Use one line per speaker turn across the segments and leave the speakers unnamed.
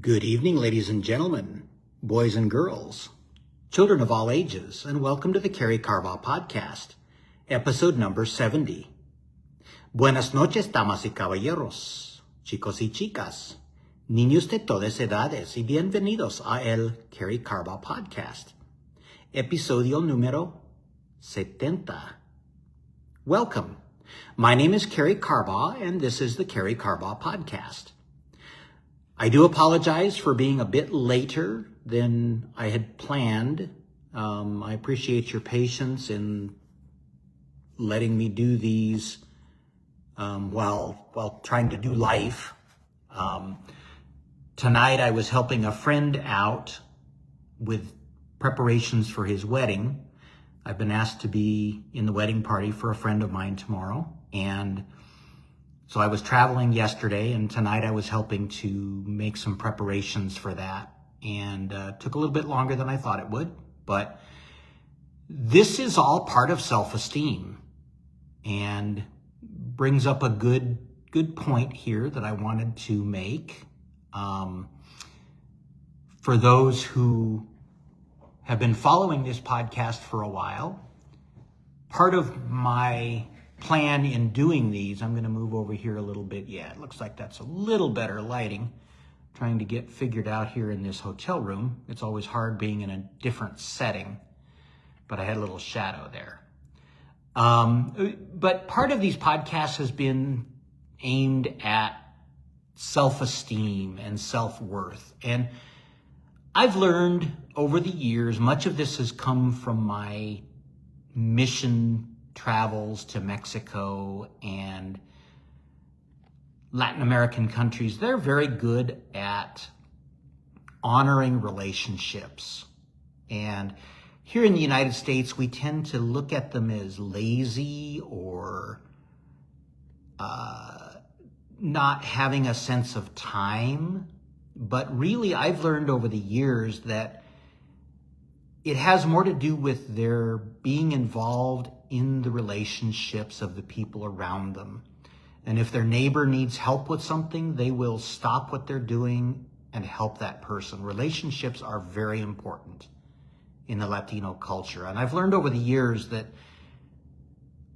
Good evening, ladies and gentlemen, boys and girls, children of all ages, and welcome to the Karey Carbaugh podcast, episode number 70. Buenas noches, damas y caballeros, chicos y chicas, niños de todas edades, y bienvenidos a el Karey Carbaugh podcast, episodio número 70. Welcome. My name is Karey Carbaugh, and this is the Karey Carbaugh podcast. I do apologize for being a bit later than I had planned. I appreciate your patience in letting me do these while trying to do life. Tonight I was helping a friend out with preparations for his wedding. I've been asked to be in the wedding party for a friend of mine tomorrow, and so I was traveling yesterday, and tonight I was helping to make some preparations for that, and took a little bit longer than I thought it would, but this is all part of self-esteem and brings up a good point here that I wanted to make. For those who have been following this podcast for a while, part of my plan in doing these, I'm going to move over here a little bit. Yeah, it looks like that's a little better lighting. Trying to get figured out here in this hotel room. It's always hard being in a different setting, but I had a little shadow there. But part of these podcasts has been aimed at self-esteem and self-worth. And I've learned over the years, much of this has come from my mission travels to Mexico and Latin American countries. They're very good at honoring relationships. And here in the United States, we tend to look at them as lazy or not having a sense of time. But really, I've learned over the years that it has more to do with their being involved in the relationships of the people around them. And if their neighbor needs help with something, they will stop what they're doing and help that person. Relationships are very important in the Latino culture. And I've learned over the years that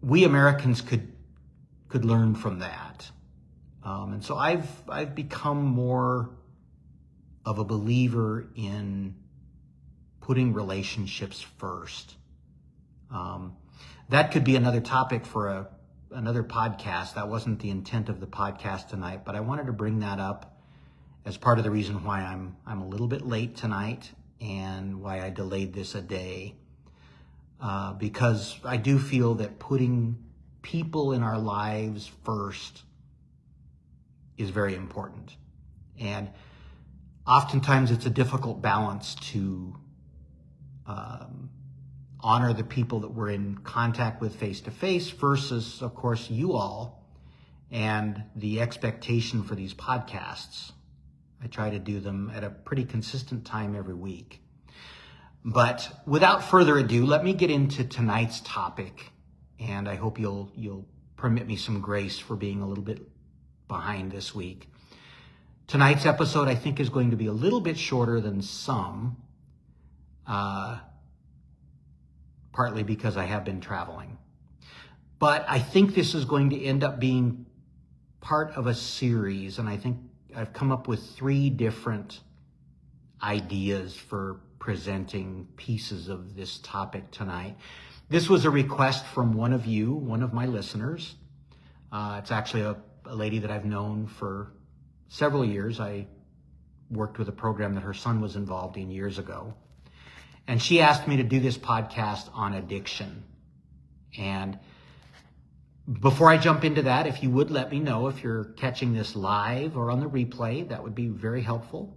we Americans could learn from that. And so I've become more of a believer in putting relationships first. That could be another topic for another podcast. That wasn't the intent of the podcast tonight, but I wanted to bring that up as part of the reason why I'm a little bit late tonight and why I delayed this a day. Because I do feel that putting people in our lives first is very important. And oftentimes it's a difficult balance to honor the people that we're in contact with face to face versus, of course, you all and the expectation for these podcasts. I try to do them at a pretty consistent time every week. But without further ado, let me get into tonight's topic, and I hope you'll permit me some grace for being a little bit behind this week. Tonight's episode, I think, is going to be a little bit shorter than some, partly because I have been traveling. But I think this is going to end up being part of a series, and I think I've come up with 3 different ideas for presenting pieces of this topic tonight. This was a request from one of you, one of my listeners. It's actually a lady that I've known for several years. I worked with a program that her son was involved in years ago. And she asked me to do this podcast on addiction. And before I jump into that, if you would let me know if you're catching this live or on the replay, that would be very helpful.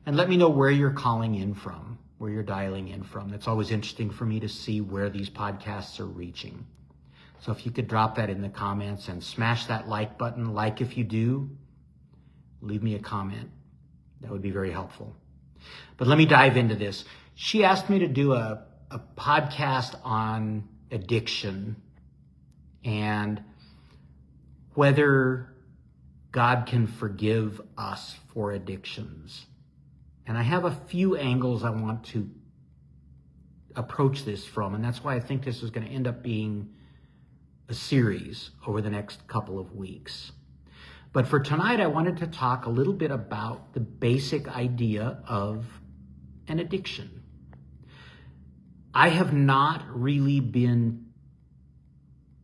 And let me know where you're calling in from, where you're dialing in from. It's always interesting for me to see where these podcasts are reaching. So if you could drop that in the comments and smash that like button, like if you do, leave me a comment. That would be very helpful. But let me dive into this. She asked me to do a podcast on addiction and whether God can forgive us for addictions. And I have a few angles I want to approach this from, and that's why I think this is going to end up being a series over the next couple of weeks. But for tonight, I wanted to talk a little bit about the basic idea of an addiction. I have not really been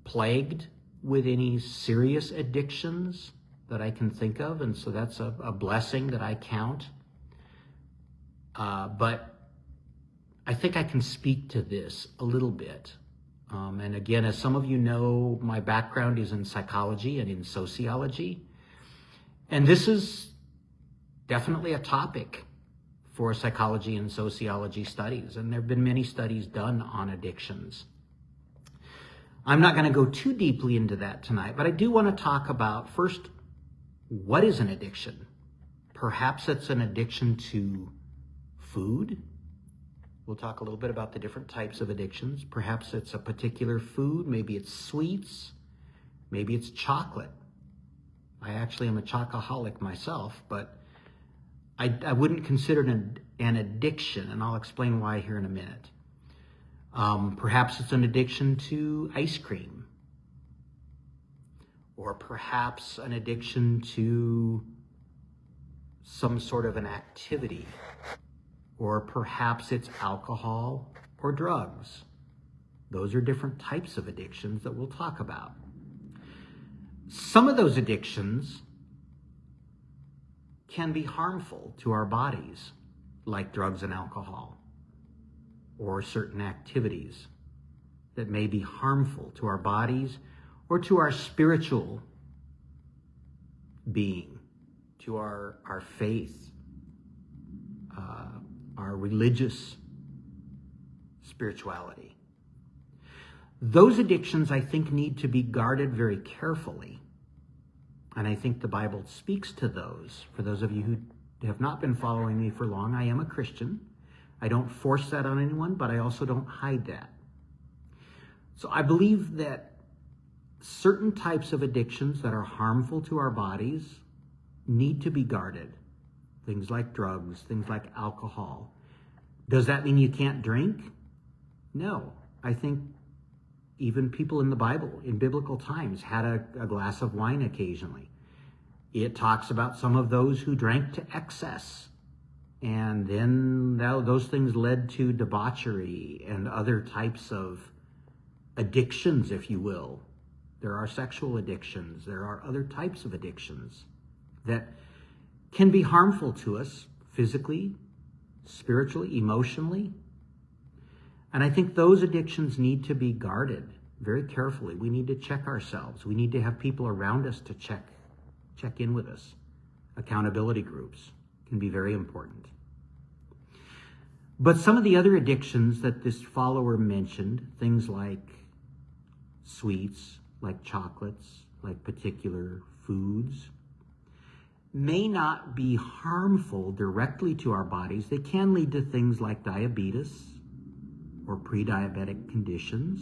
plagued with any serious addictions that I can think of, and so that's a blessing that I count. But I think I can speak to this a little bit. And again, as some of you know, my background is in psychology and in sociology. And this is definitely a topic for psychology and sociology studies. And there have been many studies done on addictions. I'm not going to go too deeply into that tonight, but I do want to talk about, first, what is an addiction? Perhaps it's an addiction to food. We'll talk a little bit about the different types of addictions. Perhaps it's a particular food. Maybe it's sweets. Maybe it's chocolate. I actually am a chocoholic myself, but I wouldn't consider it an addiction, and I'll explain why here in a minute. Perhaps it's an addiction to ice cream, or perhaps an addiction to some sort of an activity, or perhaps it's alcohol or drugs. Those are different types of addictions that we'll talk about. Some of those addictions can be harmful to our bodies, like drugs and alcohol, or certain activities that may be harmful to our bodies or to our spiritual being, to our faith, our religious spirituality. Those addictions, I think, need to be guarded very carefully. And I think the Bible speaks to those. For those of you who have not been following me for long, I am a Christian. I don't force that on anyone, but I also don't hide that. So I believe that certain types of addictions that are harmful to our bodies need to be guarded. Things like drugs, things like alcohol. Does that mean you can't drink? No. I think even people in the Bible, in biblical times, had a glass of wine occasionally. It talks about some of those who drank to excess. And then those things led to debauchery and other types of addictions, if you will. There are sexual addictions. There are other types of addictions that can be harmful to us physically, spiritually, emotionally. And I think those addictions need to be guarded very carefully. We need to check ourselves. We need to have people around us to check in with us. Accountability groups can be very important. But some of the other addictions that this follower mentioned, things like sweets, like chocolates, like particular foods, may not be harmful directly to our bodies. They can lead to things like diabetes or pre-diabetic conditions.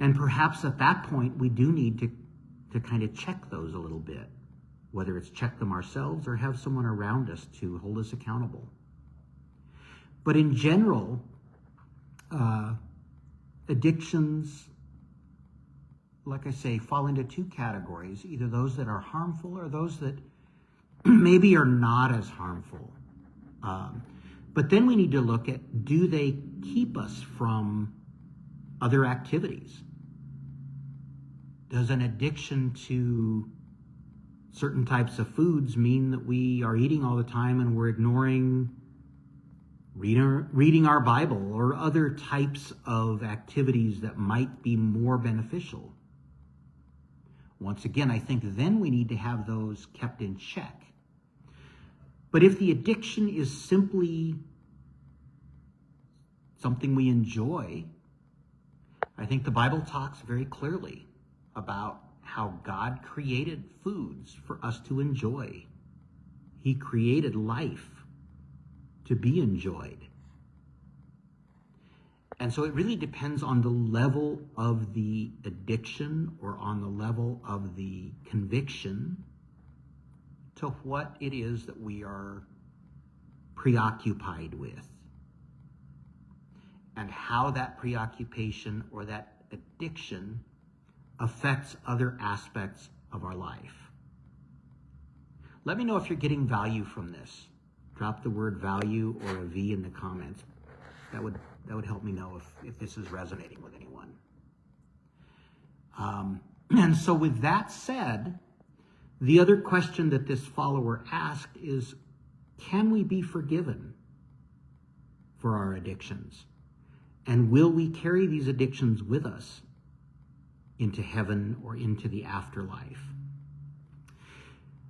And perhaps at that point, we do need to kind of check those a little bit, whether it's check them ourselves or have someone around us to hold us accountable. But in general, addictions, like I say, fall into two categories, either those that are harmful or those that maybe are not as harmful. But then we need to look at, do they keep us from other activities? Does an addiction to certain types of foods mean that we are eating all the time and we're ignoring reading our Bible or other types of activities that might be more beneficial? Once again, I think then we need to have those kept in check. But if the addiction is simply something we enjoy, I think the Bible talks very clearly about how God created foods for us to enjoy. He created life to be enjoyed. And so it really depends on the level of the addiction or on the level of the conviction to what it is that we are preoccupied with, and how that preoccupation or that addiction affects other aspects of our life. Let me know if you're getting value from this. Drop the word value or a V in the comments. That would help me know if this is resonating with anyone. And so with that said, the other question that this follower asked is, can we be forgiven for our addictions? And will we carry these addictions with us into heaven or into the afterlife?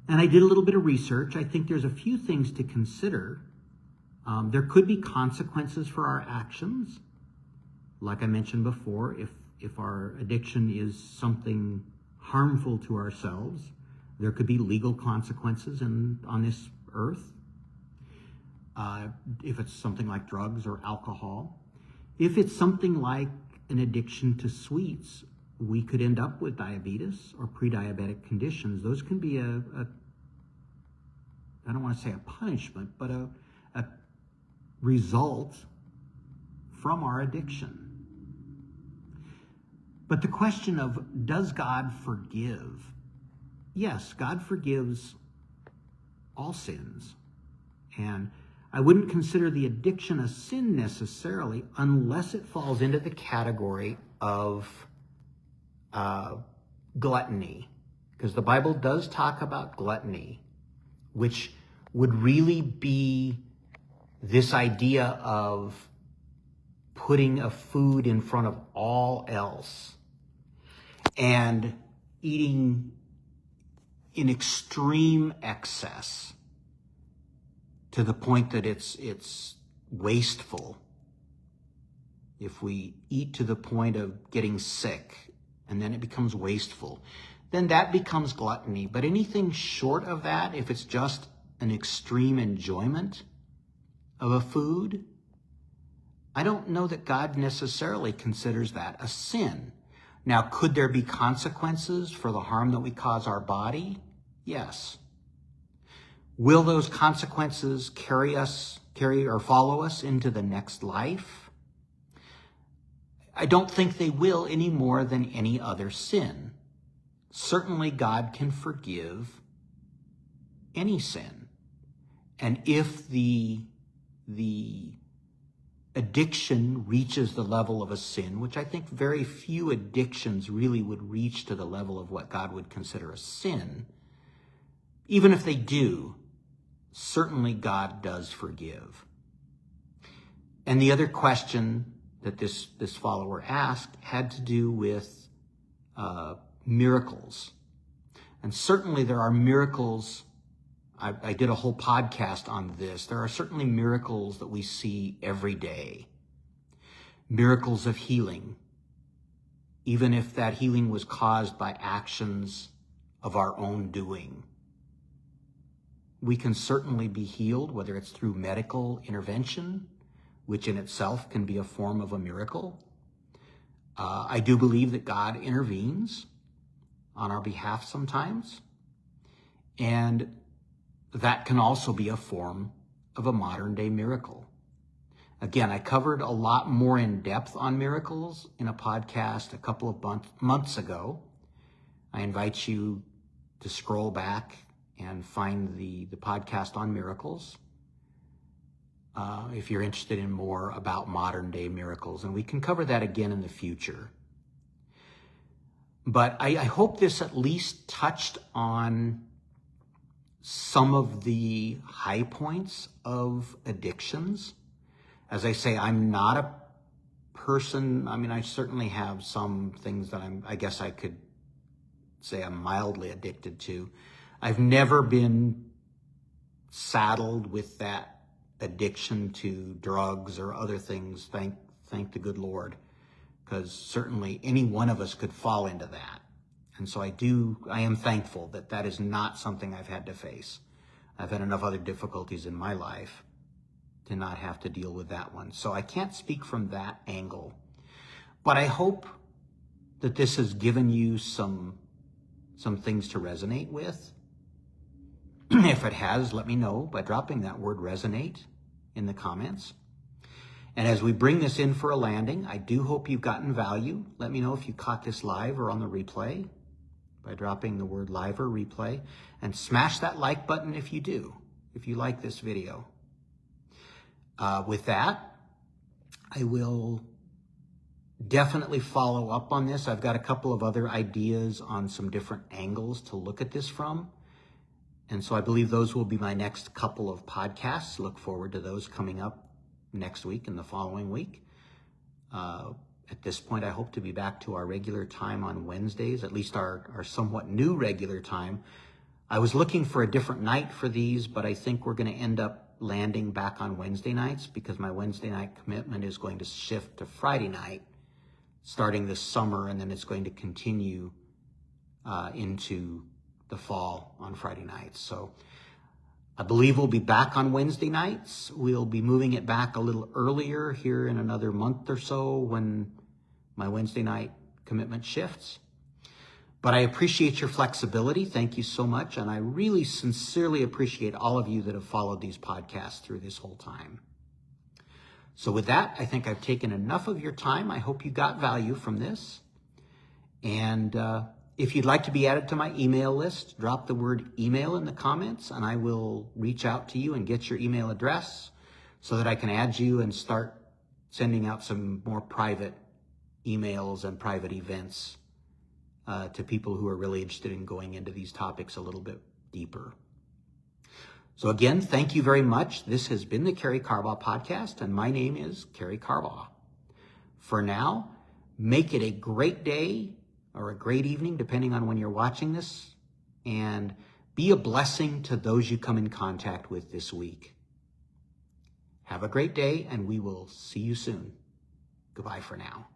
And I did a little bit of research. I think there's a few things to consider. There could be consequences for our actions. Like I mentioned before, if our addiction is something harmful to ourselves, there could be legal consequences on this earth. If it's something like drugs or alcohol. If it's something like an addiction to sweets, we could end up with diabetes or pre-diabetic conditions. Those can be I don't want to say a punishment, but a result from our addiction. But the question of, does God forgive? Yes, God forgives all sins. And I wouldn't consider the addiction a sin necessarily unless it falls into the category of gluttony. Because the Bible does talk about gluttony, which would really be this idea of putting a food in front of all else and eating in extreme excess to the point that it's wasteful. If we eat to the point of getting sick and then it becomes wasteful, then that becomes gluttony. But anything short of that, if it's just an extreme enjoyment of a food, I don't know that God necessarily considers that a sin. Now, could there be consequences for the harm that we cause our body? Yes. Will those consequences carry or follow us into the next life? I don't think they will any more than any other sin. Certainly God can forgive any sin. And if the addiction reaches the level of a sin, which I think very few addictions really would reach to the level of what God would consider a sin, even if they do, certainly God does forgive. And the other question that this follower asked had to do with miracles. And certainly there are miracles. I did a whole podcast on this. There are certainly miracles that we see every day. Miracles of healing, even if that healing was caused by actions of our own doing. We can certainly be healed, whether it's through medical intervention, which in itself can be a form of a miracle. I do believe that God intervenes on our behalf sometimes. And that can also be a form of a modern day miracle. Again, I covered a lot more in depth on miracles in a podcast a couple of months ago. I invite you to scroll back and find the podcast on miracles if you're interested in more about modern day miracles. And we can cover that again in the future. But I hope this at least touched on some of the high points of addictions. As I say, I'm not a person, I certainly have some things that I guess I could say I'm mildly addicted to. I've never been saddled with that addiction to drugs or other things, thank the good Lord, because certainly any one of us could fall into that. And so I am thankful that that is not something I've had to face. I've had enough other difficulties in my life to not have to deal with that one. So I can't speak from that angle. But I hope that this has given you some things to resonate with. If it has, let me know by dropping that word resonate in the comments. And as we bring this in for a landing, I do hope you've gotten value. Let me know if you caught this live or on the replay by dropping the word live or replay, and smash that like button if you do, if you like this video. With that, I will definitely follow up on this. I've got a couple of other ideas on some different angles to look at this from. And so I believe those will be my next couple of podcasts. Look forward to those coming up next week and the following week. At this point, I hope to be back to our regular time on Wednesdays, at least our somewhat new regular time. I was looking for a different night for these, but I think we're going to end up landing back on Wednesday nights because my Wednesday night commitment is going to shift to Friday night starting this summer, and then it's going to continue into the fall on Friday nights. So I believe we'll be back on Wednesday nights. We'll be moving it back a little earlier here in another month or so when my Wednesday night commitment shifts. But I appreciate your flexibility. Thank you so much. And I really sincerely appreciate all of you that have followed these podcasts through this whole time. So with that, I think I've taken enough of your time. I hope you got value from this. And if you'd like to be added to my email list, drop the word email in the comments and I will reach out to you and get your email address so that I can add you and start sending out some more private emails and private events to people who are really interested in going into these topics a little bit deeper. So again, thank you very much. This has been the Karey Carbaugh podcast, and my name is Karey Carbaugh. For now, make it a great day or a great evening, depending on when you're watching this, and be a blessing to those you come in contact with this week. Have a great day, and we will see you soon. Goodbye for now.